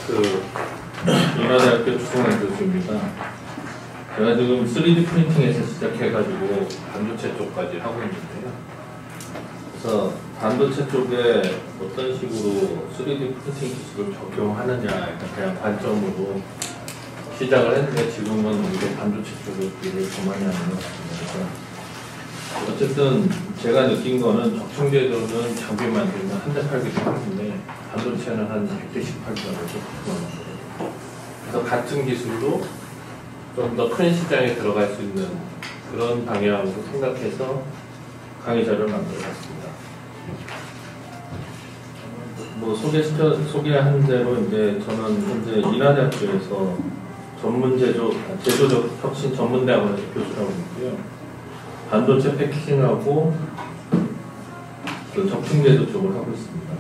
인하대학교 주성환 교수입니다. 제가 지금 3D 프린팅에서 시작해가지고 반도체 쪽까지 하고 있는데요. 그래서 반도체 쪽에 어떤 식으로 3D 프린팅 기술을 적용하느냐 그냥 관점으로 시작을 했는데 지금은 이제 반도체 쪽을 일을 더 많이 하는 것 같습니다. 어쨌든 제가 느낀 거는 적충제도는 장비 만들면 한 대 팔기도 하는데 반도체는 한 100대씩 팔더라고요. 그래서 같은 기술로 좀 더 큰 시장에 들어갈 수 있는 그런 방향으로 생각해서 강의자를 만들어봤습니다. 뭐 소개한 대로 이제 저는 현재 인하대학교에서 제조적 혁신 전문대학원에서 교수라고 있고요. 반도체 패키징하고 그 적충제조 쪽을 하고 있습니다.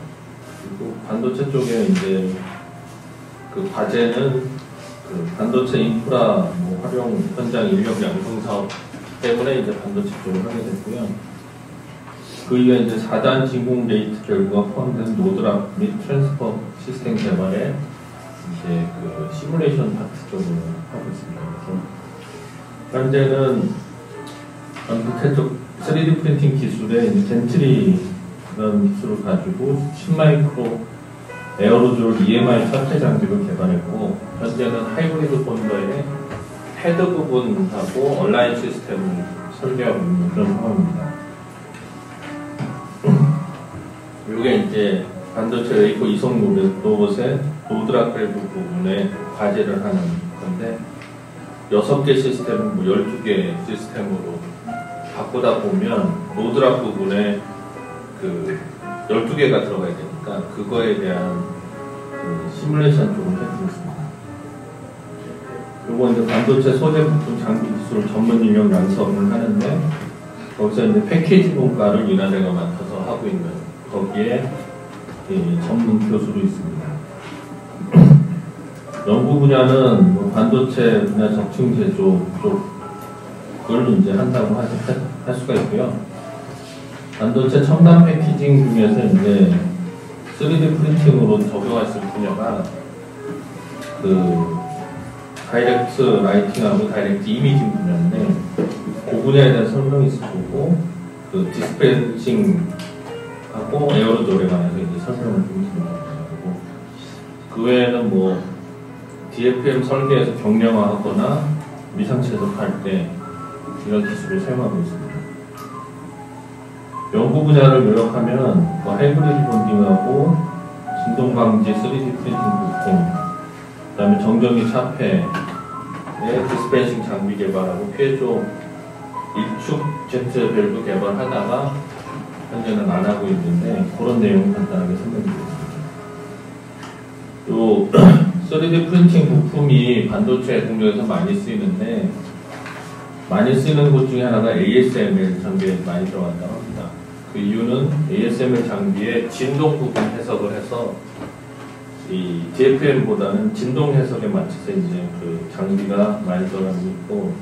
그리고 반도체 쪽에 이제 그 과제는 그 반도체 인프라 활용 현장 인력 양성 사업 때문에 이제 반도체 쪽을 하게 됐고요. 그 이후에 이제 4단 진공 레이트 결과 포함된 노드락 및 트랜스퍼 시스템 개발에 이제 그 시뮬레이션 파트 쪽으로 하고 있습니다. 그래서 현재는 반도체 쪽 3D 프린팅 기술에 젠트리라는 기술을 가지고 10마이크로 에어로졸 EMI 차폐 장비를 개발했고, 현재는 하이브리드 본더에 헤드 부분하고 온라인 시스템을 설계하고 있는 그런 상황입니다. 이게 이제 반도체 웨이퍼 이송 로봇의 노드락 밸브 부분에 과제를 하는 건데, 6개 시스템을 12개 시스템으로 바꾸다 보면 노드락 부분에 그 12개가 들어가야 되니까 그거에 대한 그 시뮬레이션 쪽을 해주고 있습니다. 요거 이제 반도체 소재 부품 장비 기술 전문 인력 양성을 하는데, 거기서 이제 패키지 분과를 인하대가 맡아서 하고 있는 거기에 전문 교수도 있습니다. 연구 분야는 뭐 반도체 분야 적층 제조 쪽을 이제 한다고 할 수가 있고요. 반도체 첨단 패키징 중에서 이제 3D 프린팅으로 적용할 수 있는 분야가 그 다이렉트 라이팅하고 다이렉트 이미징 분야인데, 그 분야에 대한 설명이 있을 거고, 그 디스펜싱하고 에어로졸에 관해서 이제 설명을 좀 있습니다. 그 외에는 뭐 DFM 설계에서 경량화하거나 미상 채석할 때 이런 기술을 사용하고 있습니다. 연구 분야를 요약하면 뭐 하이브리드 본딩하고 진동 방지 3D 프린팅 부품, 그 다음에 정전기 차폐의 디스펜싱 장비 개발하고 피해조 입축 제트 밸브 개발하다가 현재는 안 하고 있는데, 그런 내용을 간단하게 설명드리겠습니다. 요 3D 프린팅 부품이 반도체 공정에서 많이 쓰이는데, 많이 쓰이는 곳 중에 하나가 ASML 장비에 많이 들어간다고 합니다. 그 이유는 ASML 장비에 진동 부분 해석을 해서 이 DFM보다는 진동 해석에 맞춰서 이제 그 장비가 많이 들어가고 있고,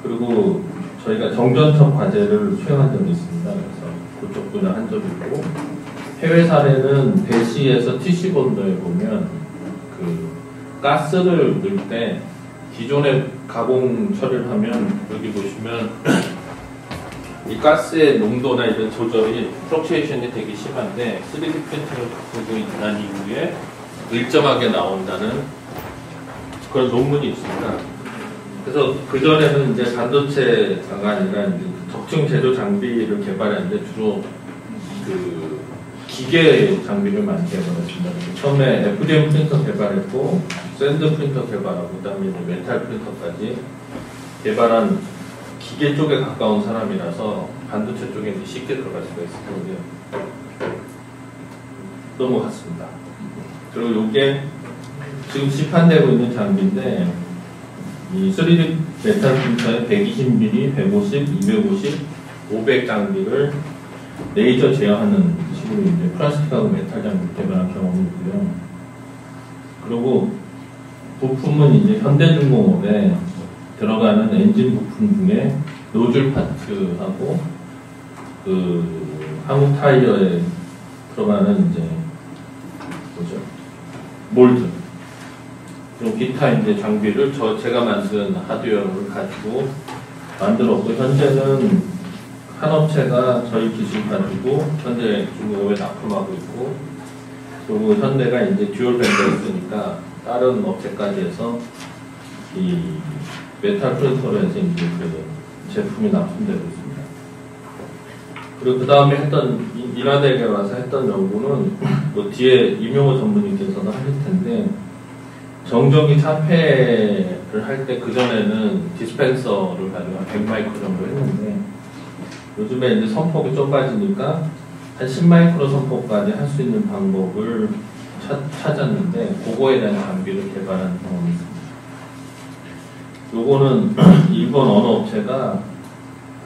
그리고 저희가 정전첩 과제를 수행한 적이 있습니다. 그래서 그쪽 분야 한 적이 있고, 해외 사례는 대시에서 TC 본더에 보면 그 가스를 넣을 때 기존의 가공 처리를 하면 여기 보시면 이 가스의 농도나 이런 조절이 플럭추에이션이 되게 심한데, 3D 프린팅을 바꾸고 난 이후에 일정하게 나온다는 그런 논문이 있습니다. 그래서 그전에는 이제 반도체가 아니라 이제 적층 제조 장비를 개발했는데 주로 그 기계 장비를 많이 개발했습니다. 처음에 FDM 프린터 개발했고, 샌드 프린터 개발하고, 그 다음에 이제 메탈 프린터까지 개발한 기계 쪽에 가까운 사람이라서 반도체 쪽에 이제 쉽게 들어갈 수가 있을 거고요. 넘어갔습니다. 그리고 이게 지금 시판되고 있는 장비인데, 이 3D 메탈 프린터에 120mm, 150, 250, 500 장비를 레이저 제어하는 식으로 이제 플라스틱하고 메탈 장비 개발한 경험이 있고요. 그리고 부품은 이제 현대중공업에 들어가는 엔진 부품 중에 노즐 파트하고 그 한국 타이어에 들어가는 이제 뭐죠? 몰드, 또 기타 이제 장비를 제가 만든 하드웨어를 가지고 만들었고, 현재는 한 업체가 저희 기술 가지고 현재 중국에 납품하고 있고, 그리고 현대가 이제 듀얼 밴드였으니까 다른 업체까지 해서 이 메탈 프린터로 해서 이제 그 제품이 납품되고 있습니다. 그리고 그 다음에 했던 인하대에 와서 했던 연구는 뭐 뒤에 임용호 전문님께서도 하실 텐데, 정전기 차폐를 할 때 그전에는 디스펜서를 가지고 한 100마이크로 정도 했는데, 요즘에 이제 선폭이 좁아지니까 한 10마이크로 선폭까지 할 수 있는 방법을 찾았는데, 그거에 대한 장비를 개발한 경험이 있습니다. 요거는 일본 어느 업체가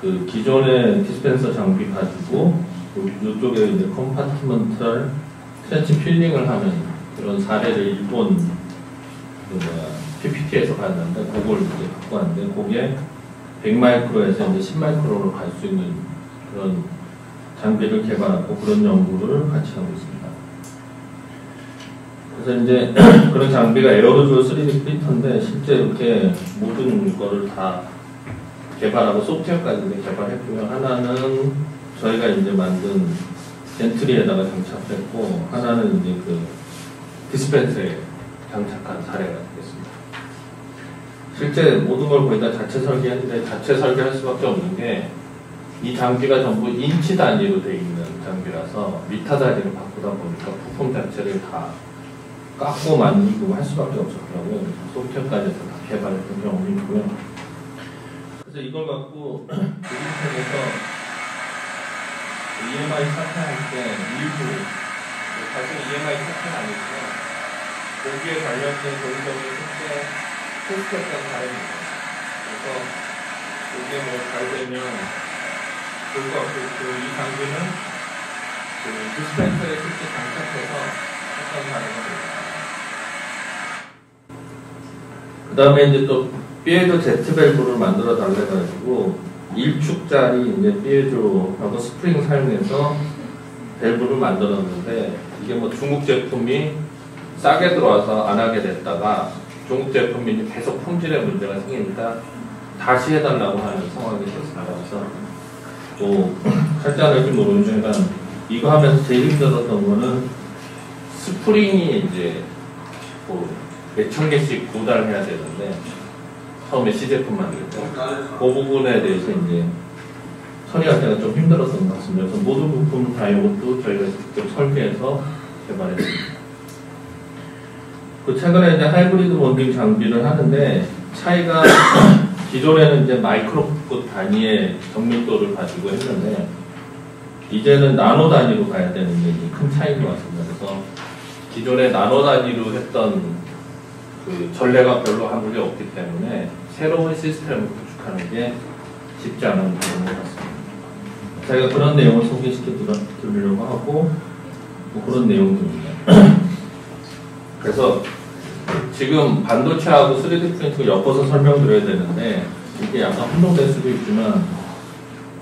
그 기존의 디스펜서 장비 가지고 요쪽에 이제 컴파트먼털 트렌치 필링을 하는 그런 사례를 일본 PPT에서 봤는데, 그걸 이제 갖고 왔는데, 그게 100마이크로에서 이제 10마이크로로 갈 수 있는 그런 장비를 개발하고 그런 연구를 같이 하고 있습니다. 그래서 이제 그런 장비가 에어로졸 3D 프린터인데, 실제 이렇게 모든 거를 다 개발하고 소프트웨어까지 개발했고요. 하나는 저희가 이제 만든 젠트리에다가 장착했고, 하나는 이제 그 디스펜서에 장착한 사례가 되겠습니다. 실제 모든 걸 거의 다 자체 설계했는데, 자체 설계할 수밖에 없는 게, 이 장비가 전부 인치 단위로 되어 있는 장비라서 미터 단위로 바꾸다 보니까 부품 자체를 다 깎고 만들고 할 수밖에 없었더라고요. 소프트웨어까지 해서 다 개발했던 경험이 있고요. 그래서 이걸 갖고 조립책에서 EMI 사태할 때 일부, 사실 EMI 사태는 아니고요, 거기에 관련된 도입적인 실제 테스트했던 사례입니다. 그래서 이게 뭐 잘 되면 이 장비는 그 디스펜서에 실제 장착해서 했던 사례가 됩니다. 그 다음에 이제 또 삐에조 제트 밸브를 만들어 달래가지고 1축짜리 이제 삐에조하고 스프링 사용해서 밸브를 만들었는데, 이게 뭐 중국 제품이 싸게 들어와서 안 하게 됐다가 중국 제품이 이제 계속 품질에 문제가 생기니까 다시 해달라고 하는 상황이 됐습니다. 그래서 뭐 할지 안 할지 모르지만 이거 하면서 제일 힘들었던 거는 스프링이 이제 뭐 몇천 개씩 구달해야 되는데, 처음에 시제품 만들 때 그 부분에 대해서 이제 처리할 때가 좀 힘들었던 것 같습니다. 그래서 모든 부품 다 이것도 저희가 직접 설계해서 개발했습니다. 그 최근에 이제 하이브리드 본딩 장비를 하는데, 차이가 기존에는 이제 마이크로급 단위의 정밀도를 가지고 했는데, 이제는 나노 단위로 가야 되는 게 이제 큰 차이인 것 같습니다. 그래서 기존에 나노 단위로 했던 그 전례가 별로 한국에 없기 때문에 새로운 시스템을 구축하는 게 쉽지 않은 부분인 것 같습니다. 제가 그런 내용을 소개시켜 드리려고 하고, 뭐 그런 내용들입니다. 그래서 지금 반도체하고 3D 프린팅을 엮어서 설명드려야 되는데, 이게 약간 혼동될 수도 있지만,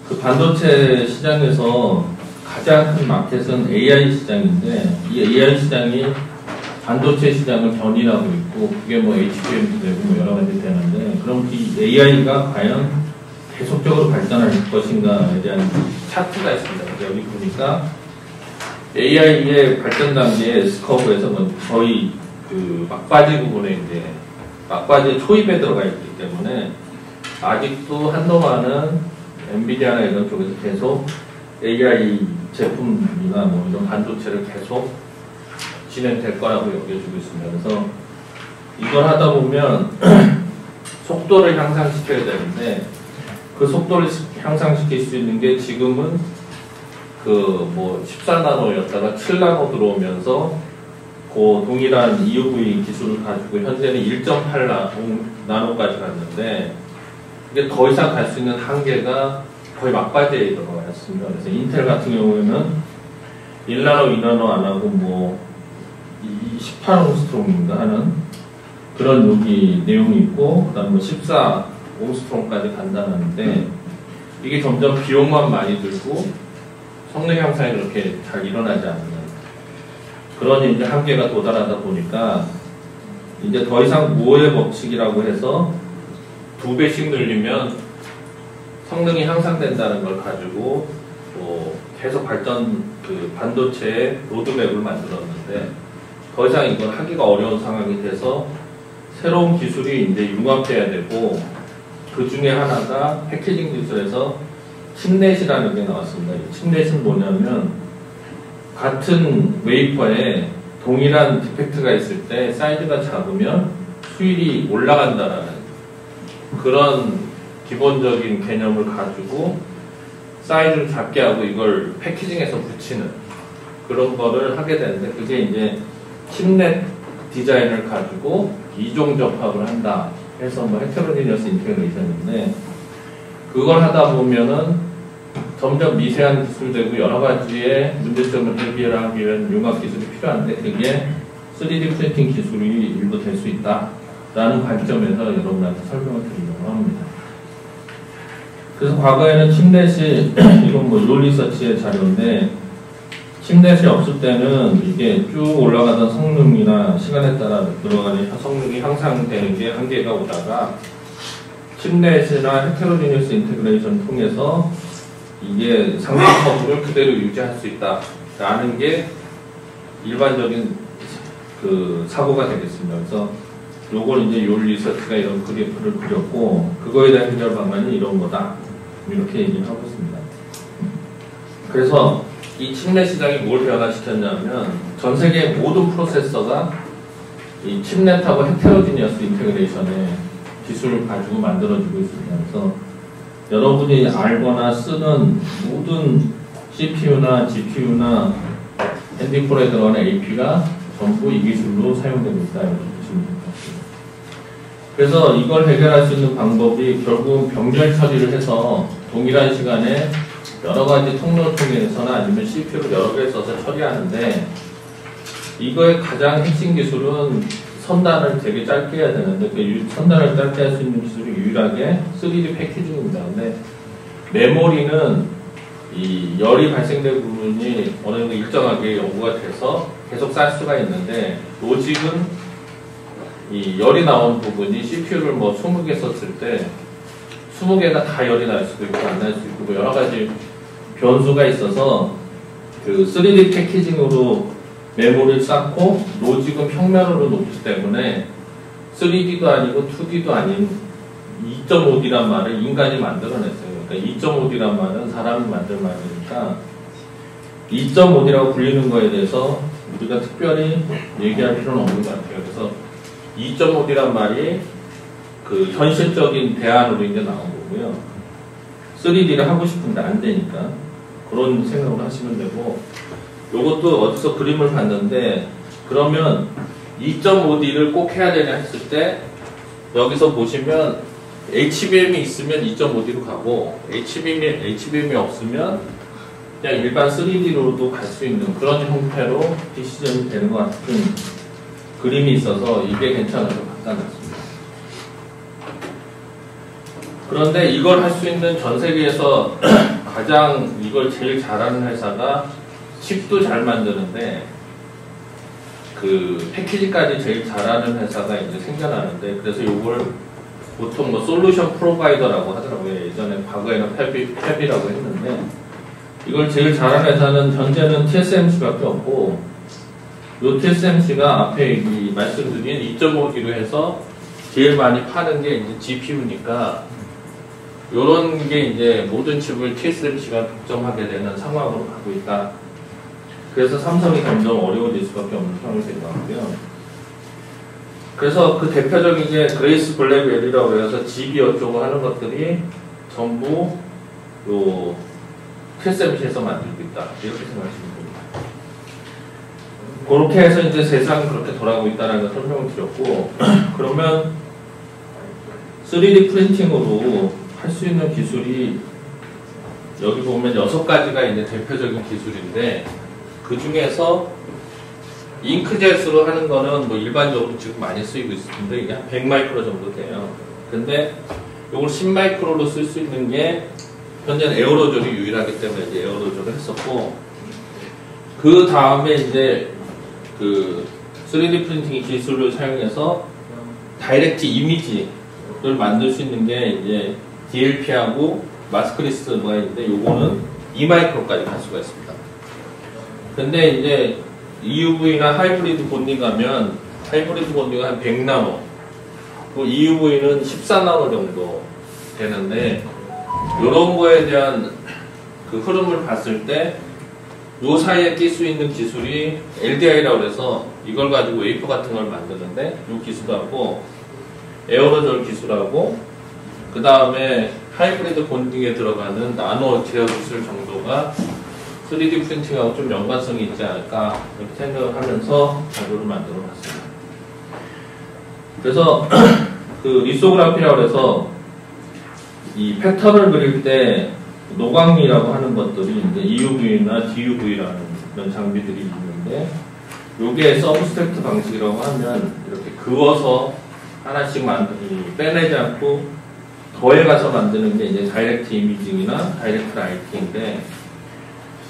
그 반도체 시장에서 가장 큰 마켓은 AI 시장인데, 이 AI 시장이 반도체 시장을 견인하고 있고, 그게 뭐 HBM도 되고 뭐 여러 가지 되는데, 그럼 이 AI가 과연 계속적으로 발전할 것인가에 대한 차트가 있습니다. 여기 보니까 AI의 발전 단계의 스커브에서는 거의 그 막바지 부분에 이제 막바지 초입에 들어가 있기 때문에, 아직도 한동안은 엔비디아나 이런 쪽에서 계속 AI 제품이나 뭐 이런 반도체를 계속 진행될 거라고 여겨지고 있습니다. 그래서 이걸 하다 보면 속도를 향상시켜야 되는데, 그 속도를 향상시킬 수 있는 게 지금은 그 뭐 14나노였다가 7나노 들어오면서 그 동일한 EUV 기술을 가지고 현재는 1.8나노까지 갔는데, 이게 더 이상 갈 수 있는 한계가 거의 막바지에 들어가 있습니다. 그래서 인텔 같은 경우에는 1나노, 2나노 안 하고 뭐 18옹스트롱인가 하는 그런 여기 내용이 있고, 그 다음에 뭐 14옹스트롱까지 간다는데, 이게 점점 비용만 많이 들고 성능 향상이 그렇게 잘 일어나지 않는 그런 이제 한계가 도달하다 보니까, 이제 더 이상 무어의 법칙이라고 해서 2배씩 늘리면 성능이 향상된다는 걸 가지고 계속 발전 반도체의 로드맵을 만들었는데 더 이상 이건 하기가 어려운 상황이 돼서 새로운 기술이 이제 융합돼야 되고 그 중에 하나가 패키징 기술에서 칩넷이라는 게 나왔습니다. 이 칩넷은 뭐냐면 같은 웨이퍼에 동일한 디펙트가 있을 때 사이즈가 작으면 수율이 올라간다라는 그런 기본적인 개념을 가지고 사이즈를 작게 하고 이걸 패키징해서 붙이는 그런 거를 하게 되는데 그게 이제 칩넷 디자인을 가지고 이종 접합을 한다 해서 뭐 헤테로지니어스 인테그레이션인데 그걸 하다 보면은 점점 미세한 기술되고 여러 가지의 문제점을 해결하기 위한 융합 기술이 필요한데 그게 3D 프린팅 기술이 일부 될 수 있다라는 관점에서 여러분한테 설명을 드리려고 합니다. 그래서 과거에는 칩넷이 이건 뭐 롤리서치의 자료인데 칩넷이 없을 때는 이게 쭉 올라가던 성능이나 시간에 따라 들어가는 성능이 향상되는 게 한계가 오다가 칩넷이나 헤테로지니어스 인테그레이션을 통해서 이게 상승 커브를 그대로 유지할 수 있다라는 게 일반적인 그 사고가 되겠습니다. 그래서 요걸 이제 요 리서치가 이런 그래프를 그렸고 그거에 대한 해결 방안이 이런 거다 이렇게 얘기를 하고 있습니다. 그래서 이 칩넷 시장이 뭘 변화시켰냐면 전 세계 모든 프로세서가 이 칩넷하고 헤테로지니어스 인테그레이션의 기술을 가지고 만들어지고 있습니다. 그래서 여러분이 알거나 쓰는 모든 CPU나 GPU나 핸드폰에 들어가는 AP가 전부 이 기술로 사용되고 있다 이렇게 보시면 될 것 같습니다. 그래서 이걸 해결할 수 있는 방법이 결국 병렬 처리를 해서 동일한 시간에 여러 가지 통로를 통해서나 아니면 CPU를 여러 개 써서 처리하는데 이거의 가장 핵심 기술은 선단을 되게 짧게 해야 되는데 그 선단을 짧게 할 수 있는 기술이 유일하게 3D 패키징입니다. 근데 메모리는 이 열이 발생된 부분이 어느 정도 일정하게 연구가 돼서 계속 쌀 수가 있는데 로직은 이 열이 나온 부분이 CPU를 뭐 20개 썼을 때 20개가 다 열이 날 수도 있고 안 날 수도 있고 뭐 여러 가지 변수가 있어서 그 3D 패키징으로 메모리를 쌓고 로직은 평면으로 놓기 때문에 3D도 아니고 2D도 아닌 2.5D란 말을 인간이 만들어냈어요. 그러니까 2.5D란 말은 사람이 만든 말이니까 2.5D라고 불리는 거에 대해서 우리가 특별히 얘기할 필요는 없는 것 같아요. 그래서 2.5D란 말이 그 현실적인 대안으로 이제 나온 거고요. 3D를 하고 싶은데 안 되니까 그런 생각을 하시면 되고 요것도 어디서 그림을 봤는데 그러면 2.5D를 꼭 해야 되냐 했을 때 여기서 보시면 HBM이 있으면 2.5D로 가고 HBM이 없으면 그냥 일반 3D로도 갈 수 있는 그런 형태로 디시전이 되는 것 같은 그림이 있어서 이게 괜찮아서 갖다 놨습니다. 그런데 이걸 할 수 있는 전 세계에서 가장 이걸 제일 잘하는 회사가 칩도 잘 만드는데 그 패키지까지 제일 잘하는 회사가 이제 생겨나는데 그래서 이걸 보통 뭐 솔루션 프로바이더라고 하더라고요. 예전에 과거에는 팹이라고 했는데 이걸 제일 잘하는 회사는 현재는 TSMC밖에 없고 이 TSMC가 앞에 이 말씀드린 2.5D로 해서 제일 많이 파는 게 이제 GPU니까 이런 게 이제 모든 칩을 TSMC가 독점하게 되는 상황으로 가고 있다. 그래서 삼성이 점점 어려워질 수밖에 없는 상황이 된 것 같고요. 그래서 그 대표적인 게 그레이스 블랙웰이라고 해서 GB 어쩌고 하는 것들이 전부 요 TSMC에서 만들고 있다. 이렇게 생각하시면 됩니다. 그렇게 해서 이제 세상은 그렇게 돌아가고 있다는 걸 설명을 드렸고 그러면 3D 프린팅으로 할 수 있는 기술이 여기 보면 6가지가 이제 대표적인 기술인데 그 중에서 잉크젯으로 하는 거는 뭐 일반적으로 지금 많이 쓰이고 있는데 이게 한 100마이크로 정도 돼요. 근데 이걸 10마이크로로 쓸 수 있는 게 현재는 에어로졸이 유일하기 때문에 이제 에어로졸을 했었고 그 다음에 이제 그 3D 프린팅 기술을 사용해서 다이렉트 이미지를 만들 수 있는 게 이제 DLP하고 마스크리스가 있는데 요거는 2마이크로까지 갈 수가 있습니다. 근데 이제 EUV나 하이브리드 본딩 가면 하이브리드 본딩은 한 100나노, 그리고 EUV는 14나노 정도 되는데 이런 거에 대한 그 흐름을 봤을 때 요 사이에 낄 수 있는 기술이 LDI라고 해서 이걸 가지고 웨이퍼 같은 걸 만드는데 요 기술하고 에어로졸 기술하고 그 다음에 하이브리드 본딩에 들어가는 나노 제어 기술 정도가 3D 프린팅하고 좀 연관성이 있지 않을까 이렇게 생각을 하면서 자료를 만들어 봤습니다. 그래서 그 리소그라피라고 해서 이 패턴을 그릴 때 노광미라고 하는 것들이 이제 EUV나 DUV라는 이런 장비들이 있는데 요게 서브스트랙트 방식이라고 하면 이렇게 그어서 하나씩 빼내지 않고 더해가서 만드는 게 이제 다이렉트 이미징이나 다이렉트 라이팅인데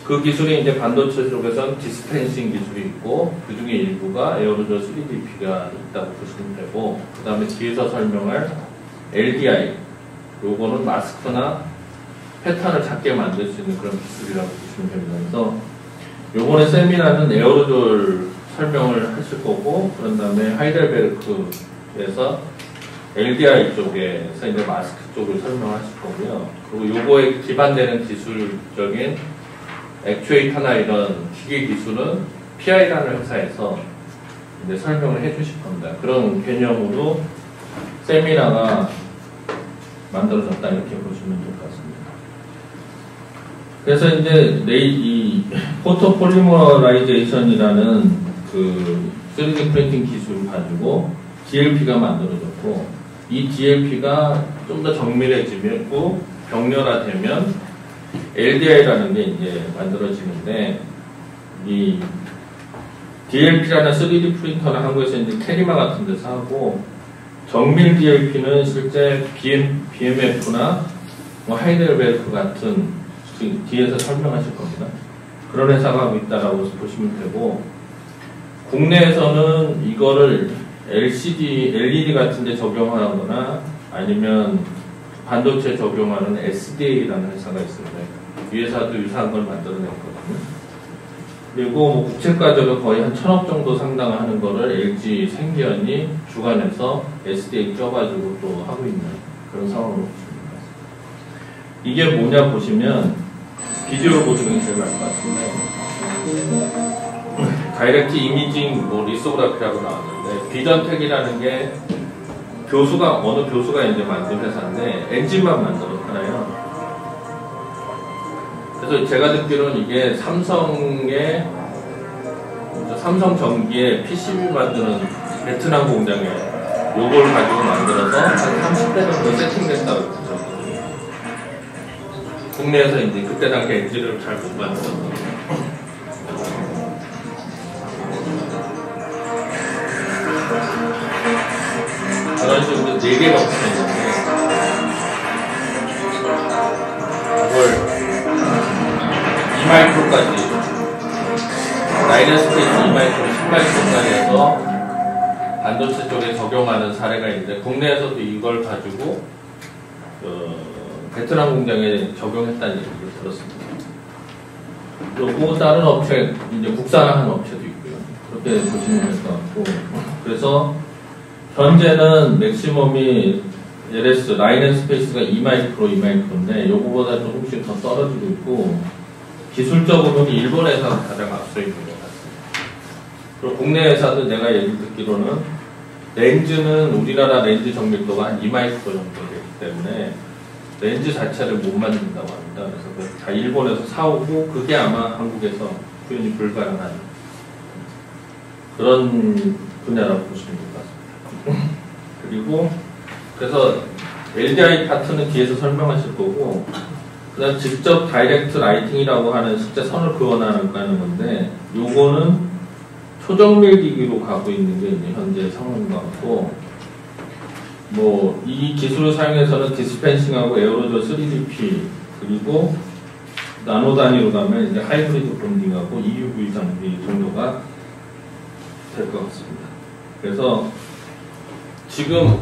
그 기술이 이제 반도체 쪽에서는 디스펜싱 기술이 있고 그 중에 일부가 에어로졸 3DP가 있다고 보시면 되고 그 다음에 뒤에서 설명할 LDI 요거는 마스크나 패턴을 작게 만들 수 있는 그런 기술이라고 보시면 됩니다. 그래서 요번에 세미나는 에어로졸 설명을 하실 거고 그런 다음에 하이델베르크에서 LDI 쪽에서 이제 마스크 쪽을 설명하실 거고요. 그리고 요거에 기반되는 기술적인 액추에이터나 이런 기계 기술은 PI라는 회사에서 이제 설명을 해 주실 겁니다. 그런 개념으로 세미나가 만들어졌다 이렇게 보시면 될 것 같습니다. 그래서 이제 이 포토폴리머라이제이션이라는 그 3D 프린팅 기술을 가지고 DLP가 만들어졌고 이 DLP가 좀 더 정밀해지고 격렬화되면 LDI라는 게 이제 만들어지는데 이 DLP라는 3D 프린터는 한국에서 이제 캐리마 같은 데서 하고 정밀 DLP는 실제 BMF나 뭐 하이델베르크 같은 뒤에서 설명하실 겁니다. 그런 회사가 하고 있다라고 보시면 되고 국내에서는 이거를 LED 같은 데 적용하거나 아니면 반도체 적용하는 SDA라는 회사가 있습니다. 이 회사도 유사한 걸 만들어냈거든요. 그리고 뭐 국채가적으로 거의 한 1,000억 정도 상당하는 거를 LG 생기현이 주관해서 SDA 껴가지고 또 하고 있는 그런 상황으로 보시면 됩니다. 이게 뭐냐 보시면 비디오로 보시는 게 제일 나을 것 같은데 다이렉트 이미징 뭐 리소그라피라고 나왔는데 비전텍이라는 게 교수가 어느 교수가 이제 만든 회사인데 엔진만 만들어 팔아요. 그래서 제가 듣기로는 이게 삼성 전기의 PCB 만드는 베트남 공장에 요걸 가지고 만들어서 한 30대 정도 세팅됐다고 그러거든요. 국내에서 이제 그때 당시 엔진을 잘 못 만들었거든요. 그런 식으로 4개가 붙어있는데 그걸 2마이크로까지 라이너 스페이스 2마이크로 10마이크로까지 해서 반도체 쪽에 적용하는 사례가 있는데 국내에서도 이걸 가지고 베트남 공장에 적용했다는 얘기를 들었습니다. 그리고 다른 업체, 이제 국산화한 업체도 있고요. 그렇게 보시면 될 것 같고 그래서 현재는 맥시멈이 LS 라인 스페이스가 2마이크로인데 요거보다 조금씩 더 떨어지고 있고 기술적으로는 일본 회사가 가장 앞서 있는 것 같습니다. 그리고 국내 회사도 내가 얘기 듣기로는 렌즈는 우리나라 렌즈 정밀도가 한 2마이크로 정도 되기 때문에 렌즈 자체를 못 만든다고 합니다. 그래서 다 일본에서 사오고 그게 아마 한국에서 표현이 불가능한 그런 분야라고 보시면 될 것 같습니다. 그리고 그래서 LDI 파트는 뒤에서 설명하실 거고 그다음 직접 다이렉트 라이팅이라고 하는 실제 선을 그어나가는 건데 요거는 초정밀 기기로 가고 있는 게 이제 현재 상황인 것 같고 뭐 이 기술을 사용해서는 디스펜싱하고 에어로졸 3DP 그리고 나노 단위로 가면 이제 하이브리드 본딩하고 EUV 장비 정도가 될 것 같습니다. 그래서 지금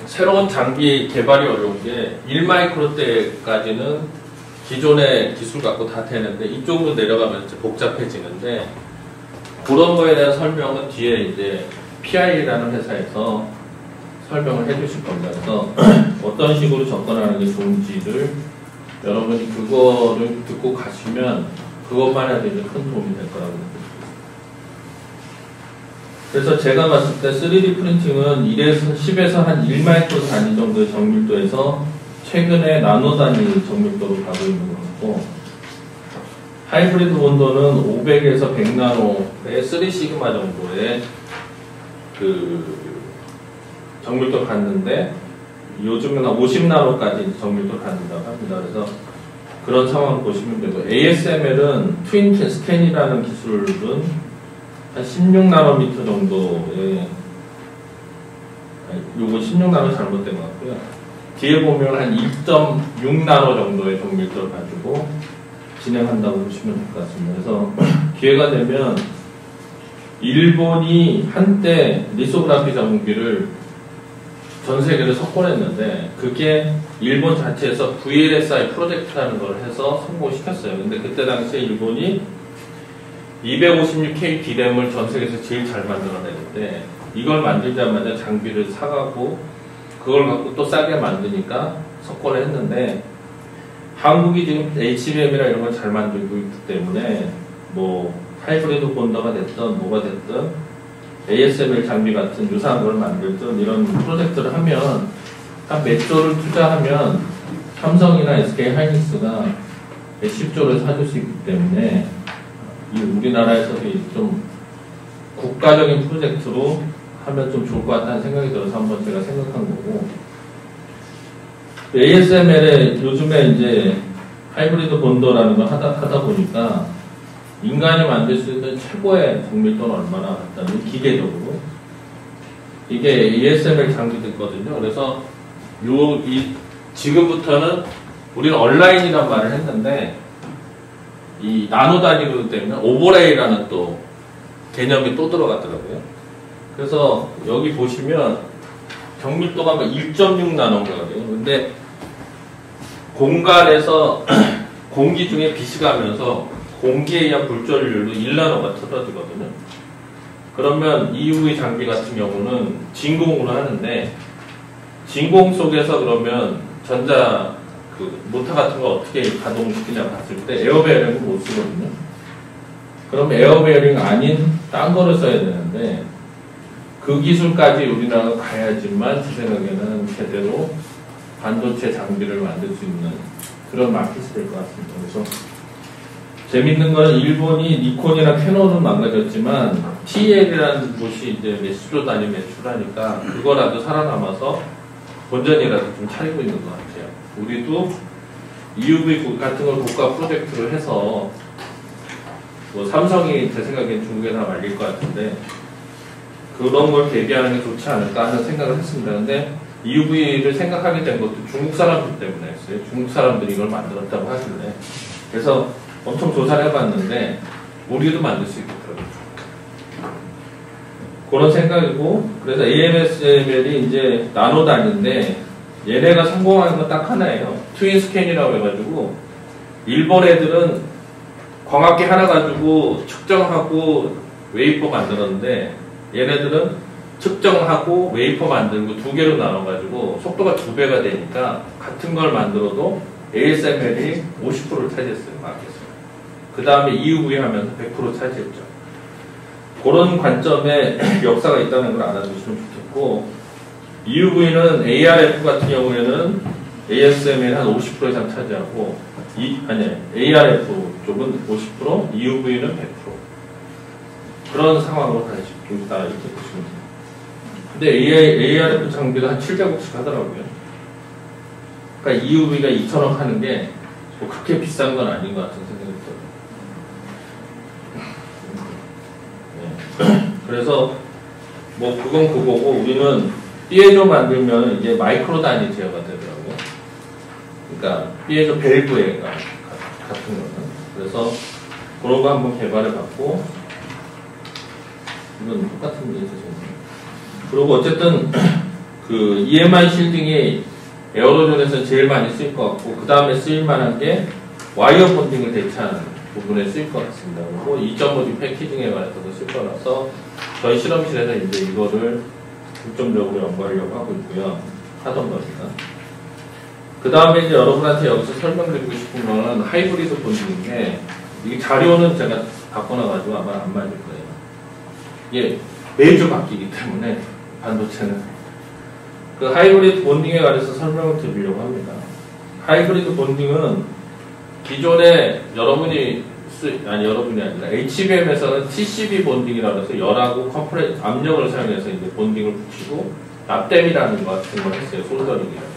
새로운 장비 개발이 어려운 게 1마이크로대까지는 기존의 기술 갖고 다 되는데 이쪽으로 내려가면 이제 복잡해지는데 그런 거에 대한 설명은 뒤에 이제 PI라는 회사에서 설명을 해주실 겁니다. 그래서 어떤 식으로 접근하는 게 좋은지를 여러분이 그거를 듣고 가시면 그것만 해도 이제 큰 도움이 될 거라고 생각합니다. 그래서 제가 봤을 때 3D 프린팅은 1에서 10에서 한 1마이크로 단위 정도의 정밀도에서 최근에 나노 단위 정밀도로 가고 있는 것 같고, 하이브리드 본도는 500에서 100나노의 3시그마 정도의 그 정밀도 갔는데 요즘은 한 50나노까지 정밀도 갖는다고 합니다. 그래서 그런 상황을 보시면 되고, ASML은 트윈 스캔이라는 기술은 한 16나노미터 정도의, 요거 16나노 잘못된 것 같고요. 뒤에 보면 한 2.6나노 정도의 정밀도를 가지고 진행한다고 보시면 될 것 같습니다. 그래서 기회가 되면 일본이 한때 리소그라피 장비를 전 세계를 석권했는데 그게 일본 자체에서 VLSI 프로젝트라는 걸 해서 성공시켰어요. 근데 그때 당시에 일본이 256K D램을 전 세계에서 제일 잘 만들어내는데 이걸 만들자마자 장비를 사가고 그걸 갖고 또 싸게 만드니까 석권을 했는데 한국이 지금 HBM이나 이런 걸 잘 만들고 있기 때문에 뭐 하이브리드 본더가 됐든 뭐가 됐든 ASML 장비 같은 유사한 걸 만들든 이런 프로젝트를 하면 한 몇 조를 투자하면 삼성이나 SK 하이닉스가 몇십 조를 사줄 수 있기 때문에 이 우리나라에서도 좀 국가적인 프로젝트로 하면 좀 좋을 것 같다는 생각이 들어서 한번 제가 생각한 거고, ASML에 요즘에 이제 하이브리드 본더라는 걸 하다 보니까 인간이 만들 수 있는 최고의 정밀도는 얼마나 같다면 기계적으로 이게 ASML 장비들거든요. 그래서 지금부터는 우리는 온라인이란 말을 했는데 이 나노 단위로 되면 오버레이라는 또 개념이 또 들어갔더라고요. 그래서 여기 보시면 정밀도가 1.6나노인가 그래요. 근데 공간에서 공기 중에 빛이 가면서 공기에 의한 불전율로 1나노가 틀어지거든요. 그러면 EUV 장비 같은 경우는 진공으로 하는데 진공 속에서 그러면 전자 모터 같은 거 어떻게 가동시키냐 봤을 때 에어베어링을 못 쓰거든요. 그럼 에어베어링 아닌 딴 거를 써야 되는데 그 기술까지 우리나라가 가야지만 제 생각에는 제대로 반도체 장비를 만들 수 있는 그런 마켓이 될 것 같습니다. 그래서 재밌는 건 일본이 니콘이나 캐논은 망가졌지만 TL이라는 곳이 이제 몇십조 단위 매출하니까 그거라도 살아남아서 본전이라도 좀 차리고 있는 것 같아요. 우리도 EUV 같은 걸 국가 프로젝트를 해서 뭐 삼성이 제 생각엔 중국에서 말릴 것 같은데 그런 걸 대비하는 게 좋지 않을까 하는 생각을 했습니다. 근데 EUV를 생각하게 된 것도 중국 사람들 때문에 했어요. 중국 사람들이 이걸 만들었다고 하길래. 그래서 엄청 조사를 해봤는데 우리도 만들 수 있겠더라고요. 그런 생각이고, 그래서 AMSML이 이제 나노 단위인데 얘네가 성공한 건 딱 하나예요. 트윈 스캔이라고 해가지고 일본 애들은 광학기 하나 가지고 측정하고 웨이퍼 만들었는데 얘네들은 측정하고 웨이퍼 만들고 두 개로 나눠가지고 속도가 2배가 되니까 같은 걸 만들어도 ASML이 50%를 차지했어요. 마켓에서. 그 다음에 EUV 하면서 100% 차지했죠. 그런 관점에 역사가 있다는 걸 알아두시면 좋겠고, EUV는 ARF 같은 경우에는 ASML 한 50% 이상 차지하고, ARF 쪽은 50%, EUV는 100%. 그런 상황으로 다시 있다, 이렇게 보시면 돼요. 근데 ARF 장비도 한 700억씩 하더라고요. 그러니까 EUV가 2,000억 하는 게 뭐 그렇게 비싼 건 아닌 것 같은 생각이 들어요. 네. 그래서 뭐 그건 그거고 우리는 피에조 만들면 이게 마이크로 단위 제어가 되더라고요. 그러니까 피에조 밸브 같은 거는. 그래서 그런 거 한번 개발해 봤고, 이건 똑같은 게 있어서 그리고 어쨌든 그 EMI 실딩이 에어로존에서 제일 많이 쓰일 것 같고, 그 다음에 쓰일 만한 게 와이어 본딩을 대체하는 부분에 쓰일 것 같습니다. 그리고 2.5D 패키징에 관해서도 쓸 거라서 저희 실험실에서 이제 이거를 중점적으로 연구하려고 하고 있고요. 하던 거니까. 그 다음에 이제 여러분한테 여기서 설명드리고 싶은 거는 하이브리드 본딩인데, 이 자료는 제가 바꿔놔가지고 아마 안 맞을 거예요. 이게 매주 바뀌기 때문에 반도체는. 그 하이브리드 본딩에 관해서 설명을 드리려고 합니다. 하이브리드 본딩은 기존에 여러분이 아니라 HBM에서는 TCB 본딩이라고 해서 열하고 압력을 사용해서 이제 본딩을 붙이고 납땜이라는 것 같은 걸 했어요. 솔더링이라고.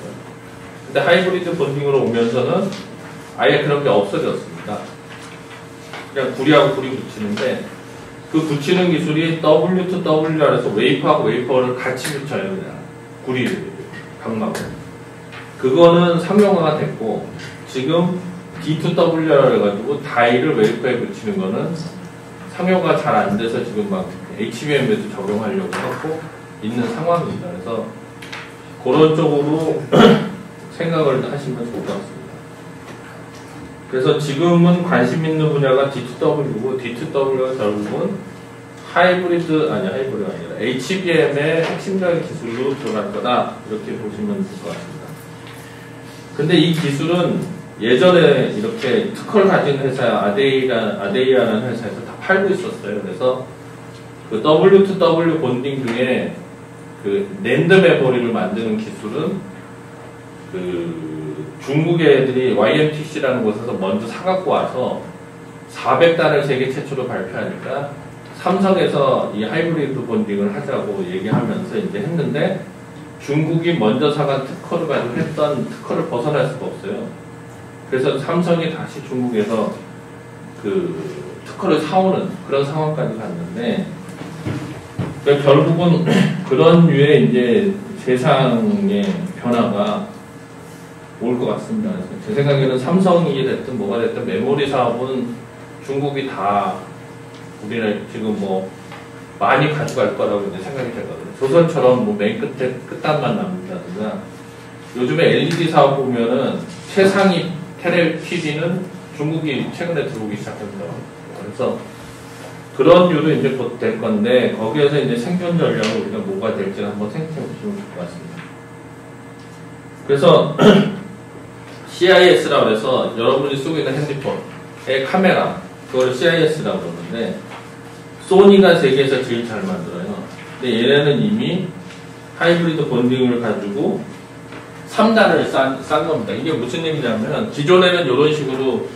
근데 하이브리드 본딩으로 오면서는 아예 그런 게 없어졌습니다. 그냥 구리하고 구리 붙이는데, 그 붙이는 기술이 W2W라 해서 웨이퍼하고 웨이퍼를 같이 붙여요. 그냥 구리를, 각막을. 그거는 상용화가 됐고, 지금 D2W라 해가지고 다이를 웨이퍼에 붙이는 거는 상용화가 잘 안 돼서 지금 막 HBM에도 적용하려고 하고 있는 상황입니다. 그래서 그런 쪽으로 생각을 하시면 좋을 것 같습니다. 그래서 지금은 관심 있는 분야가 D2W고, D2W가 결국은 하이브리드가 아니라 HBM의 핵심적인 기술로 들어갈 거다, 이렇게 보시면 될 것 같습니다. 근데 이 기술은 예전에 이렇게 특허를 가진 회사, 아데이아라는 회사에서 다 팔고 있었어요. 그래서 그 W2W 본딩 중에 그 낸드 메모리를 만드는 기술은 그 중국의 애들이 YMTC라는 곳에서 먼저 사갖고 와서 400단을 세계 최초로 발표하니까 삼성에서 이 하이브리드 본딩을 하자고 얘기하면서 이제 했는데, 중국이 먼저 사간 특허를 가지고 했던 특허를 벗어날 수가 없어요. 그래서 삼성이 다시 중국에서 그 특허를 사오는 그런 상황까지 갔는데, 그러니까 결국은 그런 류의 이제 세상의 변화가 올 것 같습니다. 그래서 제 생각에는 삼성이 됐든 뭐가 됐든 메모리 사업은 중국이 다 우리는 지금 뭐 많이 가져갈 거라고 이제 생각이 되거든요. 조선처럼 뭐 맨 끝에 끝단만 남는다든가, 요즘에 LED 사업 보면은 최상위 테레 TV는 중국이 최근에 들어오기 시작했더라고요. 그래서 그런 류도 이제 곧 될 건데, 거기에서 이제 생존 전략을 우리가 뭐가 될지 한번 생각해 보시면 좋을 것 같습니다. 그래서 CIS라고 해서 여러분이 쓰고 있는 핸드폰의 카메라, 그걸 CIS라고 그러는데, 소니가 세계에서 제일 잘 만들어요. 근데 얘네는 이미 하이브리드 본딩을 가지고 3단을 싼 겁니다. 이게 무슨 얘기냐면, 기존에는 이런 식으로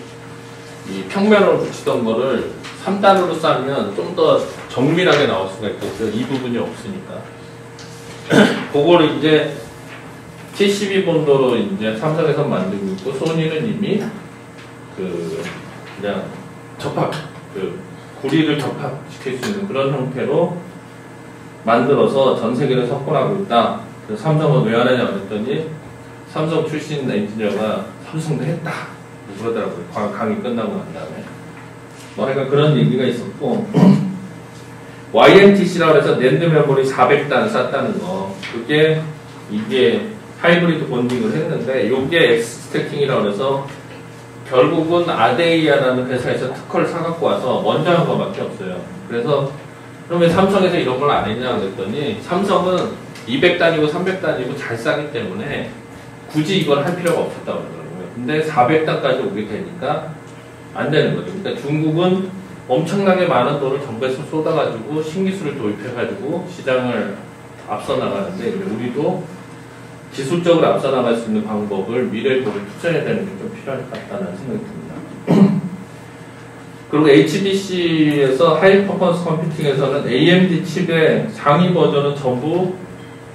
이 평면으로 붙이던 거를 3단으로 싸면 좀 더 정밀하게 나올 수가 있겠죠. 이 부분이 없으니까. 그거를 이제 TCB 본도로 이제 삼성에서 만들고 있고, 소니는 이미 그냥 구리를 접합시킬 수 있는 그런 형태로 만들어서 전 세계를 석권하고 있다. 그래서 삼성은 왜 안 하냐고 했더니, 삼성 출신 엔지니어가 삼성도 했다, 그러더라고요. 강의 끝나고 난 다음에. 뭐 하여간 그런 얘기가 있었고, YMTC라고 해서 낸드 메모리 400단 쌌다는 거, 이게 하이브리드 본딩을 했는데, 요게 엑스스태킹이라고 해서 결국은 아데이아라는 회사에서 특허를 사갖고 와서 먼저 한 거밖에 없어요. 그래서 그러면 삼성에서 이런 걸 안 했냐고 그랬더니, 삼성은 200단이고 300단이고 잘 싸기 때문에 굳이 이걸 할 필요가 없었다고 그러더라고요. 근데 400단까지 오게 되니까 안 되는 거죠. 그러니까 중국은 엄청나게 많은 돈을 정부에서 쏟아가지고 신기술을 도입해가지고 시장을 앞서 나가는데, 우리도 기술적으로 앞서 나갈 수 있는 방법을 미래에 보고 투자해야 되는 게 좀 필요할 것 같다는 생각이 듭니다. 그리고 HPC에서 하이 퍼포먼스 컴퓨팅에서는 AMD 칩의 상위 버전은 전부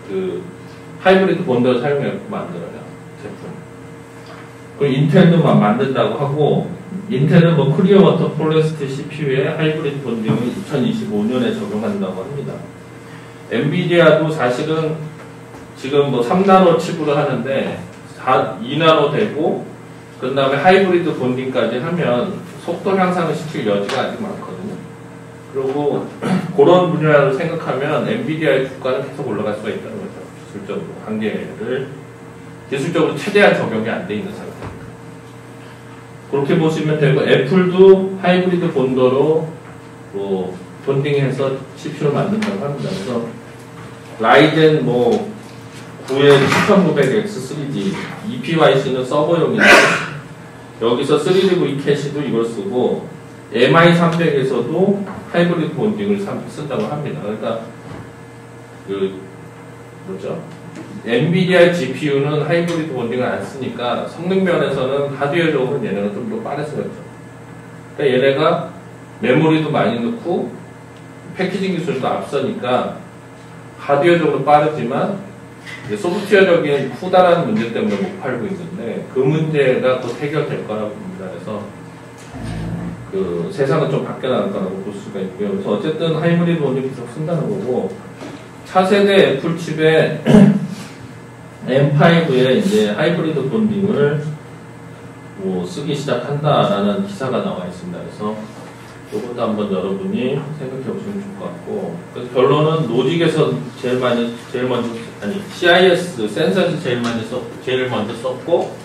그 하이브리드 본드를 사용해서 만들어요, 제품. 그리고 인텔도 만든다고 하고, 인텔은 뭐 클리어 워터 폴리스트 CPU에 하이브리드 본딩을 2025년에 적용한다고 합니다. 엔비디아도 사실은 지금 뭐 3나노 칩으로 하는데 2나노 되고, 그 다음에 하이브리드 본딩까지 하면 속도 향상을 시킬 여지가 아직 많거든요. 그리고 그런 분야로 생각하면 엔비디아의 주가는 계속 올라갈 수가 있다는 거죠. 기술적으로 한계를 기술적으로 최대한 적용이 안 돼 있는 상태입니다. 그렇게 보시면 되고, 애플도 하이브리드 본더로 뭐 본딩해서 CPU를 만든다고 합니다. 그래서 라이젠 뭐 9의 7900X3D EPYC는 서버용인데 여기서 3D 캐시도 이걸 쓰고 MI300에서도 하이브리드 본딩을 쓴다고 합니다. 그러니까 그 뭐죠? 엔비디아 GPU는 하이브리드 본딩을 안 쓰니까 성능 면에서는 하드웨어적으로는 얘네가 좀 더 빠를 수가 있죠. 그러니까 얘네가 메모리도 많이 넣고 패키징 기술도 앞서니까 하드웨어적으로 빠르지만 소프트웨어적인 후다라는 문제 때문에 못 팔고 있는데 그 문제가 곧 해결될 거라고 봅니다. 그래서 그 세상은 좀 바뀌어 나갈 거라고 볼 수가 있고요. 그래서 어쨌든 하이브리드 본딩 계속 쓴다는 거고, 차세대 애플 칩에 M5에 이제 하이브리드 본딩을 뭐 쓰기 시작한다라는 기사가 나와 있습니다. 그래서 이것도 한번 여러분이 생각해 보시면 좋을 것 같고, 그래서 결론은 로직에서 제일 먼저 CIS 센서에서 제일 먼저 썼고,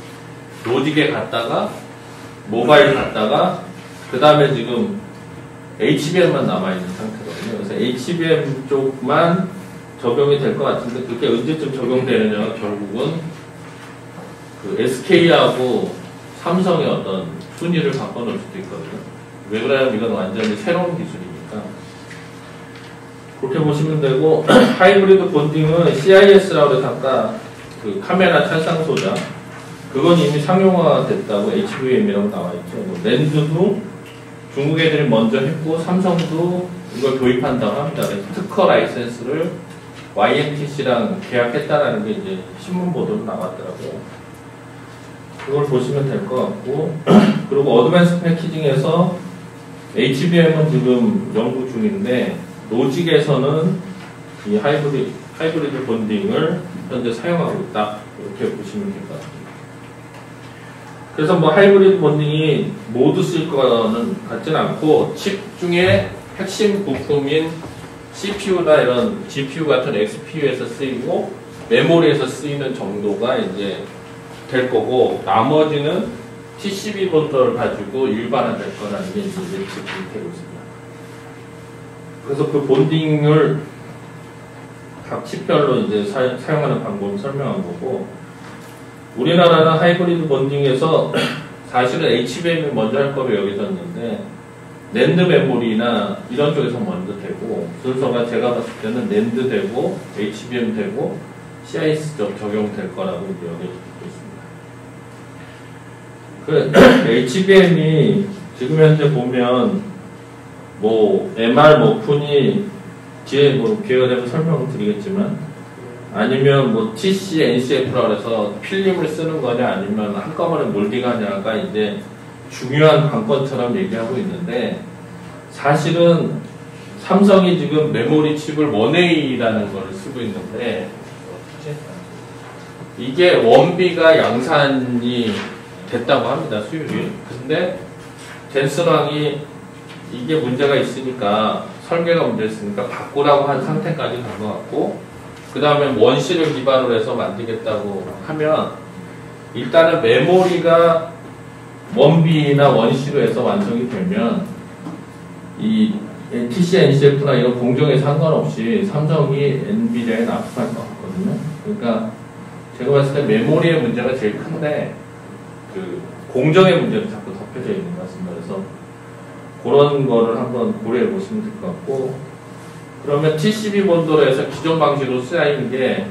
로직에 갔다가 모바일 갔다가 그 다음에 지금 HBM만 남아 있는 상태거든요. 그래서 HBM 쪽만 적용이 될 것 같은데 그게 언제쯤 적용되느냐가 결국은 그 SK하고 삼성의 어떤 순위를 바꿔놓을 수도 있거든요. 왜 그러냐면 이건 완전히 새로운 기술이니까. 그렇게 보시면 되고, 하이브리드 본딩은 CIS라고 해서 아까 그 카메라 찰상 소자, 그건 이미 상용화가 됐다고 HVM이라고 나와 있죠. 뭐 렌즈도 중국 애들이 먼저 했고, 삼성도 이걸 도입한다고 합니다. 그래서 특허 라이센스를 YMTC랑 계약했다라는 게 이제 신문 보도로 나왔더라고요. 그걸 보시면 될 것 같고, 그리고 어드밴스 패키징에서 HBM은 지금 연구 중인데, 로직에서는 이 하이브리드 본딩을 현재 사용하고 있다. 이렇게 보시면 될 것 같습니다. 그래서 뭐 하이브리드 본딩이 모두 쓸 거는 같지는 않고, 칩 중에 핵심 부품인 CPU나 이런 GPU 같은 XPU에서 쓰이고, 메모리에서 쓰이는 정도가 이제 될 거고, 나머지는 TCB 본더를 가지고 일반화될 거라는 게 이제 예측이 되고 있습니다. 그래서 그 본딩을 각 칩별로 이제 사용하는 방법을 설명한 거고, 우리나라는 하이브리드 본딩에서 사실은 HBM이 먼저 할 거로 여겨졌는데, 낸드 메모리나 이런 쪽에서 먼저 되고, 순서가 제가 봤을 때는 낸드 되고, HBM 되고, CIS 쪽 적용될 거라고 이제 여겨지고 있습니다. 그 HBM이 지금 현재 보면 뭐 MR 머푼이 뒤에 뭐 기회가 되면 설명을 드리겠지만, 아니면 뭐 TC, NCF라 그래서 필름을 쓰는 거냐 아니면 한꺼번에 몰딩하냐가 이제 중요한 관건처럼 얘기하고 있는데, 사실은 삼성이 지금 메모리 칩을 1A라는 걸 쓰고 있는데, 이게 원비가 양산이 됐다고 합니다, 수율이. 근데 젠슨왕이 이게 문제가 있으니까, 설계가 문제 있으니까 바꾸라고 한 상태까지 간 것 같고, 그 다음에 원시를 기반으로 해서 만들겠다고 하면, 일단은 메모리가 원비나 원시로 해서 완성이 되면, 이 TC, NCF나 이런 공정에 상관없이 삼성이 엔비디아에 납품할 것 같거든요. 그러니까 제가 봤을 때 메모리의 문제가 제일 큰데, 그 공정의 문제도 자꾸 덮여져 있는 것 같습니다. 그래서 그런 거를 한번 고려해 보시면 될 것 같고, 그러면 TCB 본더로 해서 기존 방식으로 쓰여있는 게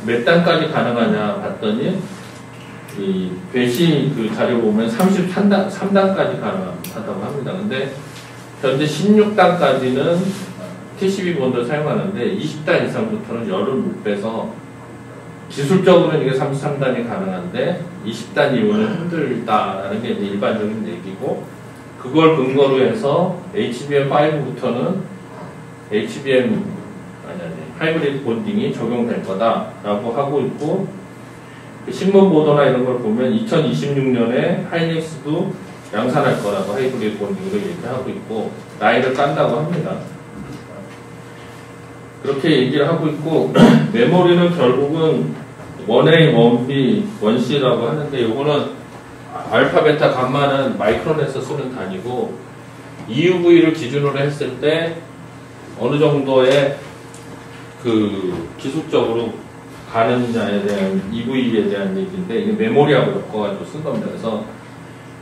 몇 단까지 가능하냐 봤더니, 이 배시 그 자료 보면 33단까지 가능하다고 합니다. 근데 현재 16단까지는 TCB 본더를 사용하는데 20단 이상부터는 열을 못 빼서 기술적으로는 이게 33단이 가능한데 20단 이후는 힘들다라는 게 이제 일반적인 얘기고, 그걸 근거로 해서 HBM5부터는 하이브리드 본딩이 적용될 거다라고 하고 있고, 신문 보도나 이런 걸 보면 2026년에 하이닉스도 양산할 거라고 하이브리드 본딩으로 얘기하고 있고, 라인을 깐다고 합니다. 그렇게 얘기를 하고 있고 메모리는 결국은 1A, 1B, 1C라고 하는데 이거는 알파, 베타, 감마는 마이크론에서 쓰는 단위고 EUV를 기준으로 했을 때 어느 정도의 그 기술적으로 가느냐에 대한 EV에 대한 얘기인데 이게 메모리하고 엮어가지고 쓴 겁니다. 그래서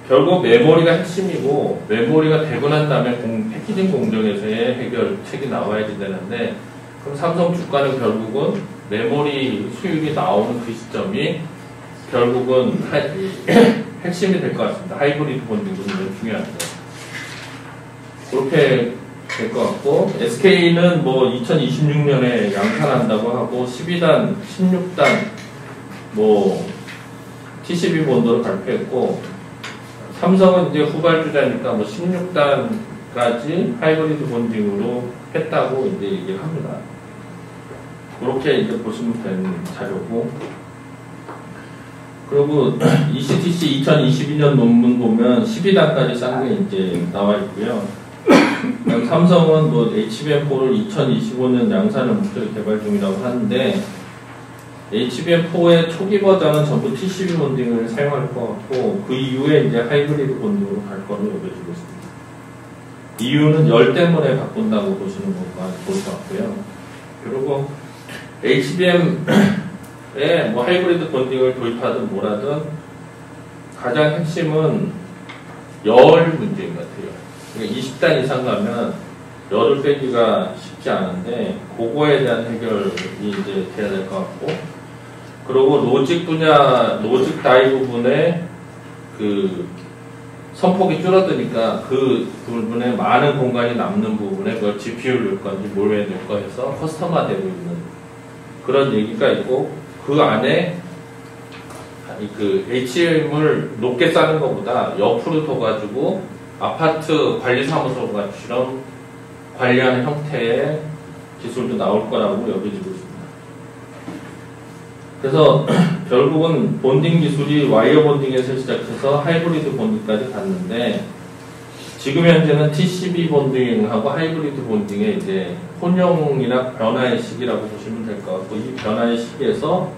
결국 메모리가 핵심이고 메모리가 되고 난 다음에 패키징 공정에서의 해결책이 나와야지 되는데 그럼 삼성 주가는 결국은 메모리 수율이 나오는 그 시점이 결국은 핵심이 될 것 같습니다. 하이브리드 본딩도 중요한데 그렇게 될 것 같고 SK는 뭐 2026년에 양산한다고 하고 12단, 16단 뭐 TCB 본도를 발표했고 삼성은 이제 후발주자니까 뭐 16단까지 하이브리드 본딩으로 했다고 이제 얘기를 합니다. 그렇게 이제 보시면 되는 자료고 그리고 ECTC 2022년 논문 보면 12단까지 싼 게 이제 나와 있고요. 삼성은 뭐 HBM4를 2025년 양산을 목표로 개발 중이라고 하는데 HBM4의 초기 버전은 전부 TCB 본딩을 사용할 것 같고 그 이후에 이제 하이브리드 본딩으로 갈 거로 여겨지고 있습니다. 이유는 열 때문에 바꾼다고 보시는 것가 좋을 것 같고요. 그리고 HBM에 뭐 하이브리드 본딩을 도입하든 뭐라든 가장 핵심은 열 문제인 것 같아요. 그러니까 20단 이상 가면 열을 빼기가 쉽지 않은데 그거에 대한 해결이 이제 돼야 될 것 같고 그리고 로직 분야, 로직 다이 부분에 그 선폭이 줄어드니까 그 부분에 많은 공간이 남는 부분에 그걸 GPU를 넣을 건지 뭘 넣을 거 해서 커스터마되고 있는 그런 얘기가 있고 그 안에 그 HM을 높게 싸는 것보다 옆으로 둬가지고 아파트 관리사무소처럼 관리하는 형태의 기술도 나올 거라고 여겨지고 있습니다. 그래서 결국은 본딩 기술이 와이어 본딩에서 시작해서 하이브리드 본딩까지 갔는데 지금 현재는 TCB 본딩하고 하이브리드 본딩의 이제 혼용이나 변화의 시기라고 보시면 될 것 같고 이 변화의 시기에서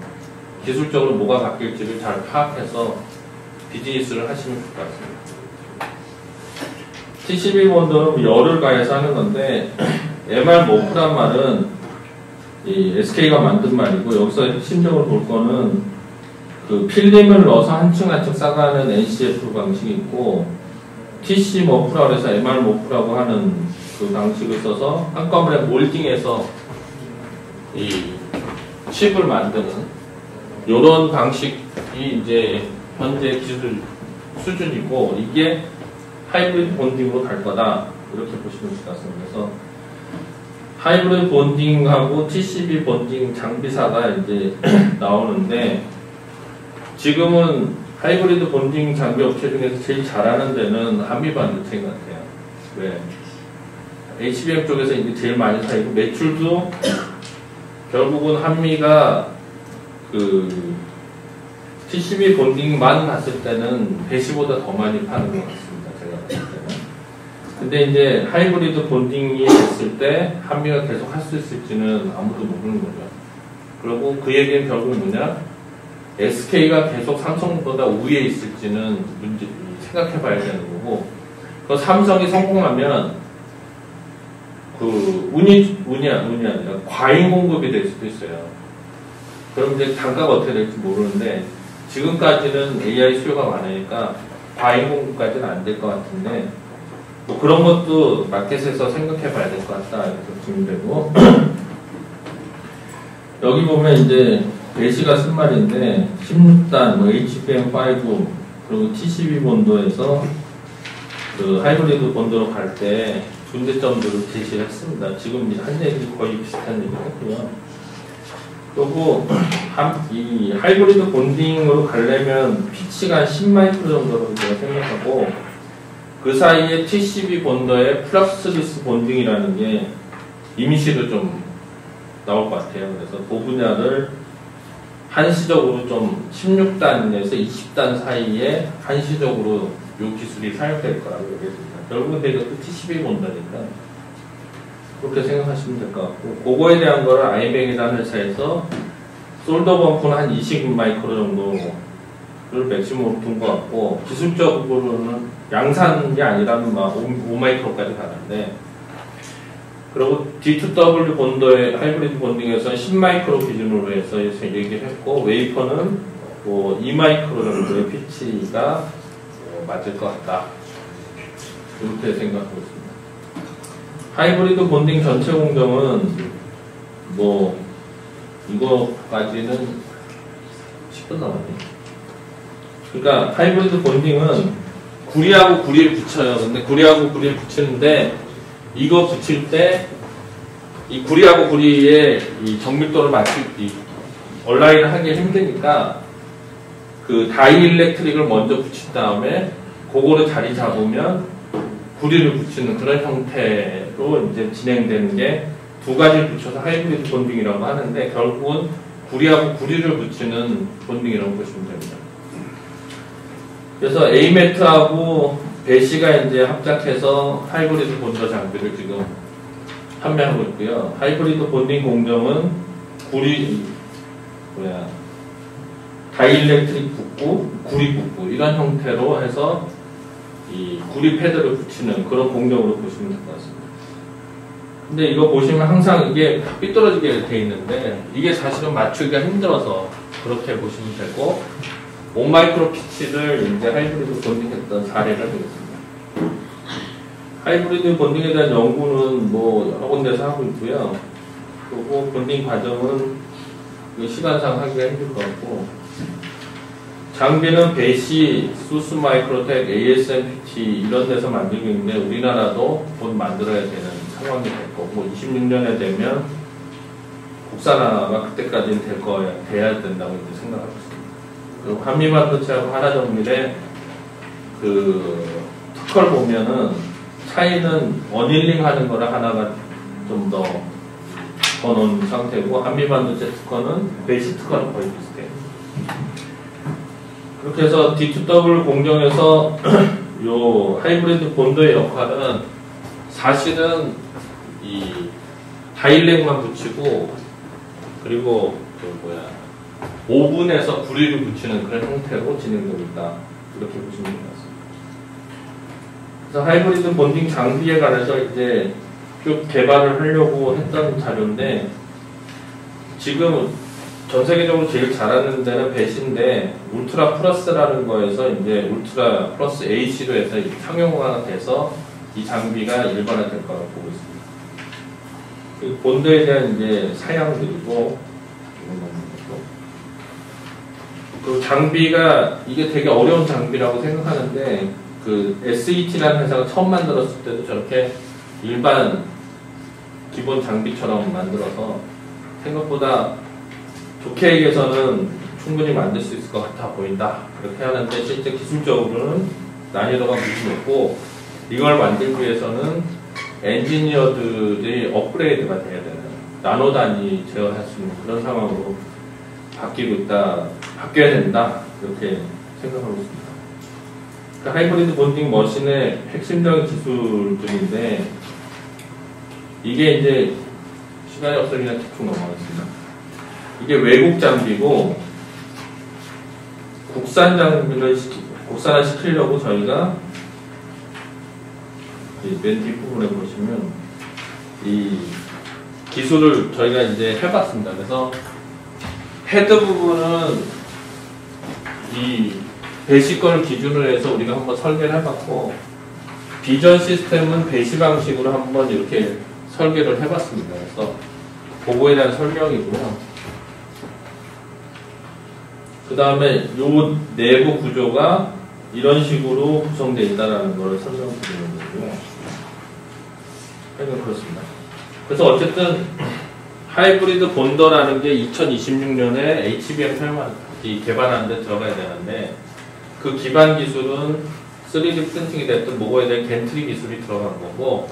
기술적으로 뭐가 바뀔지를 잘 파악해서 비즈니스를 하시면 좋을 것 같습니다. TCB 본드는 열을 가해서 하는 건데 MR 모프란 말은 이 SK가 만든 말이고 여기서 핵심적으로 볼 거는 그 필름을 넣어서 한 층 한 층 쌓아가는 NCF 방식이 있고 TC 머프라 그래서 MR 모프라고 하는 그 방식을 써서 한꺼번에 몰딩해서 이 칩을 만드는 이런 방식이 이제 현재 기술 수준이고 이게 하이브리드 본딩으로 갈 거다 이렇게 보시면 될 것 같습니다. 그래서 하이브리드 본딩하고 TCB 본딩 장비사가 이제 나오는데 지금은 하이브리드 본딩 장비 업체 중에서 제일 잘하는 데는 한미반도체인 것 같아요. 왜? HBM 쪽에서 이제 제일 많이 사이고 매출도 결국은 한미가 그 TCB 본딩만 봤을 때는 배시보다 더 많이 파는 것 같습니다. 제가 봤을 때는. 근데 이제 하이브리드 본딩이 됐을 때 한미가 계속 할 수 있을지는 아무도 모르는 거죠. 그리고 그 얘기는 결국 뭐냐? SK가 계속 삼성보다 우위에 있을지는 문제 생각해 봐야 되는 거고, 그 삼성이 성공하면 그 운이 아니라 과잉 공급이 될 수도 있어요. 그럼 이제 단가가 어떻게 될지 모르는데 지금까지는 AI 수요가 많으니까 과잉 공급까지는 안 될 것 같은데 뭐 그런 것도 마켓에서 생각해 봐야 될 것 같다 이렇게 보시면 되고 여기 보면 이제 배시가 쓴 말인데 16단, 뭐 HBM5 그리고 TCB 본도에서 그 하이브리드 본도로 갈 때 존재점들을 제시를 했습니다. 지금 한 얘기 거의 비슷한 얘기를 했고요. 그리고 이 하이브리드 본딩으로 가려면 피치가 10마이크로 정도로 제가 생각하고 그 사이에 TCB 본더에 플럭스리스 본딩이라는 게 이미지로 좀 나올 것 같아요. 그래서 그 분야를 한시적으로 좀 16단에서 20단 사이에 한시적으로 이 기술이 사용될 거라고 얘기했습니다. 결국은 이것도 TCB 본더니까 그렇게 생각하시면 될 것 같고, 그거에 대한 거를 아이맥이라는 회사에서 솔더 범프는 한 20 마이크로 정도를 맥시멈으로 둔 것 같고, 기술적으로는 양산이 아니라면 막 5 마이크로까지 가는데, 그리고 D2W 본더의 하이브리드 본딩에서 10 마이크로 기준으로 해서 얘기를 했고, 웨이퍼는 뭐 2 마이크로 정도의 피치가 맞을 것 같다. 이렇게 생각하고 있습니다. 하이브리드 본딩 전체 공정은 뭐 이거까지는 10분 남았네. 그러니까 하이브리드 본딩은 구리하고 구리를 붙여요. 근데 구리하고 구리를 붙이는데 이거 붙일 때 이 구리하고 구리의 이 정밀도를 맞추기 온라인을 하기 힘드니까 그 다이일렉트릭을 먼저 붙인 다음에 그거를 자리 잡으면 구리를 붙이는 그런 형태로 이제 진행되는 게 두 가지를 붙여서 하이브리드 본딩이라고 하는데, 결국은 구리하고 구리를 붙이는 본딩이라고 보시면 됩니다. 그래서 A매트하고 배시가 이제 합작해서 하이브리드 본더 장비를 지금 판매하고 있고요. 하이브리드 본딩 공정은 다이일렉트릭 붙고 구리 붙고 이런 형태로 해서 이 구리 패드를 붙이는 그런 공정으로 보시면 될 것 같습니다. 근데 이거 보시면 항상 이게 삐뚤어지게 돼 있는데, 이게 사실은 맞추기가 힘들어서 그렇게 보시면 되고, 5마이크로 피치를 이제 하이브리드 본딩했던 사례가 되겠습니다. 하이브리드 본딩에 대한 연구는 뭐 여러 군데서 하고 있고요. 그리고 본딩 과정은 시간상 하기가 힘들 것 같고, 장비는 배시, 수스 마이크로텍, ASMPT 이런 데서 만들고 있는데, 우리나라도 곧 만들어야 되는 상황이 될 거고, 26년에 되면 국산화가 그때까지는 돼야 된다고 이제 생각하고 있습니다. 그리고 한미반도체하고 하나정밀의 그 특허를 보면은 차이는 어닐링 하는 거랑 하나가 좀 더 넣은 상태고, 한미반도체 특허는 베이시 특허는 거의 비슷해요. 그렇게 해서 D2W 공정에서 요 하이브리드 본더의 역할은 사실은 이 다일렉만 붙이고, 그리고 오븐에서 구리를 붙이는 그런 형태로 진행되고 있다. 이렇게 보시면 될 것 같습니다. 그래서 하이브리드 본딩 장비에 관해서 이제 쭉 개발을 하려고 했던 자료인데, 지금 전 세계적으로 제일 잘하는 데는 배시인데, 울트라 플러스라는 거에서 이제 울트라 플러스 AC로 해서 상용화가 돼서 이 장비가 일반화될 거라고 보고 있습니다. 그 본드에 대한 이제 사양들이고, 그 장비가 이게 되게 어려운 장비라고 생각하는데, 그 SET라는 회사가 처음 만들었을 때도 저렇게 일반 기본 장비처럼 만들어서 생각보다 좋게 얘기해서는 충분히 만들 수 있을 것 같아 보인다. 그렇게 하는데 실제 기술적으로는 난이도가 무지 높고, 이걸 만들기 위해서는 엔지니어들이 업그레이드가 돼야 되는, 나노 단위 제어할 수 있는 그런 상황으로 바뀌어야 된다. 이렇게 생각하고 있습니다. 그 하이브리드 본딩 머신의 핵심적인 기술들인데, 이게 이제 시간이 없어서 그냥 대충 넘어가겠습니다. 이게 외국 장비고, 국산 장비를 국산화 시키려고 저희가 맨 뒷부분에 보시면 이 기술을 저희가 이제 해봤습니다. 그래서 헤드 부분은 이 배시 걸 기준으로 해서 우리가 한번 설계를 해봤고, 비전 시스템은 배시 방식으로 한번 이렇게 설계를 해봤습니다. 그래서 그거에 대한 설명이고요. 그 다음에 요 내부 구조가 이런 식으로 구성되어 있다는 걸 설명드리는 거고요. 그렇습니다. 그래서 어쨌든 하이브리드 본더라는 게 2026년에 HBM 개발하는 데 들어가야 되는데, 그 기반 기술은 3D 프린팅이 됐든 뭐고에 대한 겐트리 기술이 들어간 거고,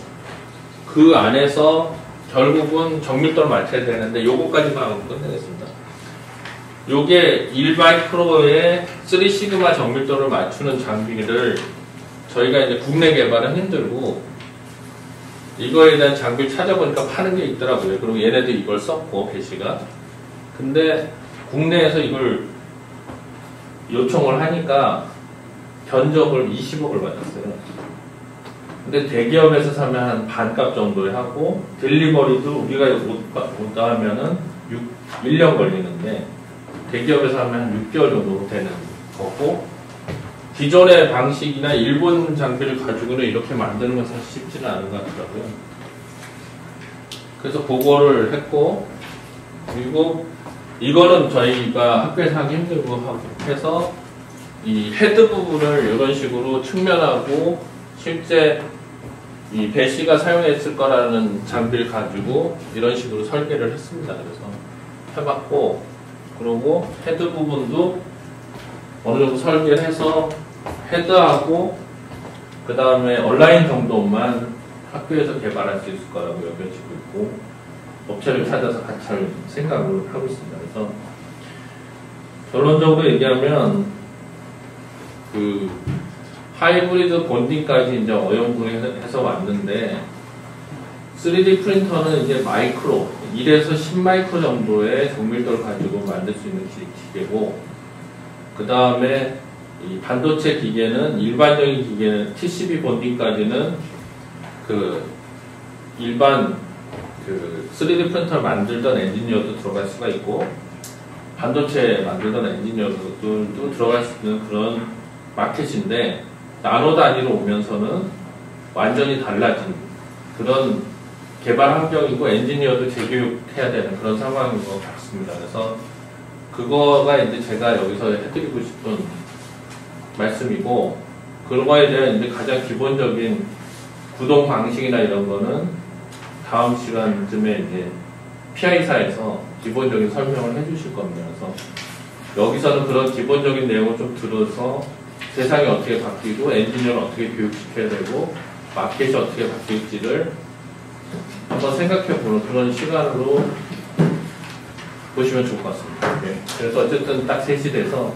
그 안에서 결국은 정밀도를 맞춰야 되는데 요거까지만 하고 끝내겠습니다. 요게 1마이크로의 3시그마 정밀도를 맞추는 장비를 저희가 이제 국내 개발은 힘들고, 이거에 대한 장비를 찾아보니까 파는 게 있더라고요. 그리고 얘네도 이걸 썼고, 배시가. 근데 국내에서 이걸 요청을 하니까 견적을 20억을 받았어요. 근데 대기업에서 사면 한 반값 정도에 하고, 딜리버리도 우리가 오다 하면은 1년 걸리는데, 대기업에서 하면 한 6개월 정도 되는 거고, 기존의 방식이나 일본 장비를 가지고는 이렇게 만드는 건 사실 쉽지는 않은 것 같더라고요. 그래서 그거를 했고, 그리고 이거는 저희가 학교에서 하기 힘들고 해서 이 헤드 부분을 이런 식으로 측면하고 실제 이 배시가 사용했을 거라는 장비를 가지고 이런 식으로 설계를 했습니다. 그래서 해봤고, 그리고 헤드 부분도 어느 정도 설계를 해서 헤드하고 그 다음에 온라인 정도만 학교에서 개발할 수 있을 거라고 여겨지고 있고, 업체를 찾아서 같이 할 생각을 하고 있습니다. 그래서 결론적으로 얘기하면 그 하이브리드 본딩까지 이제 어영부영해서 왔는데, 3D 프린터는 이제 마이크로 1에서 10마이크로 정도의 정밀도를 가지고 만들 수 있는 기계고, 그 다음에 이 반도체 기계는 일반적인 기계는 TCB 본딩까지는 그 일반 그 3D 프린터를 만들던 엔지니어도 들어갈 수가 있고, 반도체 만들던 엔지니어들도 들어갈 수 있는 그런 마켓인데, 나노 단위로 오면서는 완전히 달라진 그런 개발 환경이고, 엔지니어도 재교육해야 되는 그런 상황인 것 같습니다. 그래서 그거가 이제 제가 여기서 해드리고 싶은 말씀이고, 그거에 대한 이제 가장 기본적인 구동 방식이나 이런 거는 다음 시간쯤에 이제 PI사에서 기본적인 설명을 해주실 겁니다. 그래서 여기서는 그런 기본적인 내용을 좀 들어서 세상이 어떻게 바뀌고, 엔지니어를 어떻게 교육시켜야 되고, 마켓이 어떻게 바뀔지를 한번 생각해보는 그런 시간으로 보시면 좋을 것 같습니다. 네. 그래서 어쨌든 딱 3시 돼서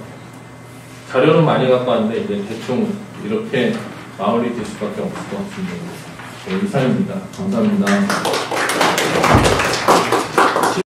자료는 많이 갖고 왔는데 이제 대충 이렇게 마무리 될 수밖에 없을 것 같습니다. 네, 이상입니다. 감사합니다.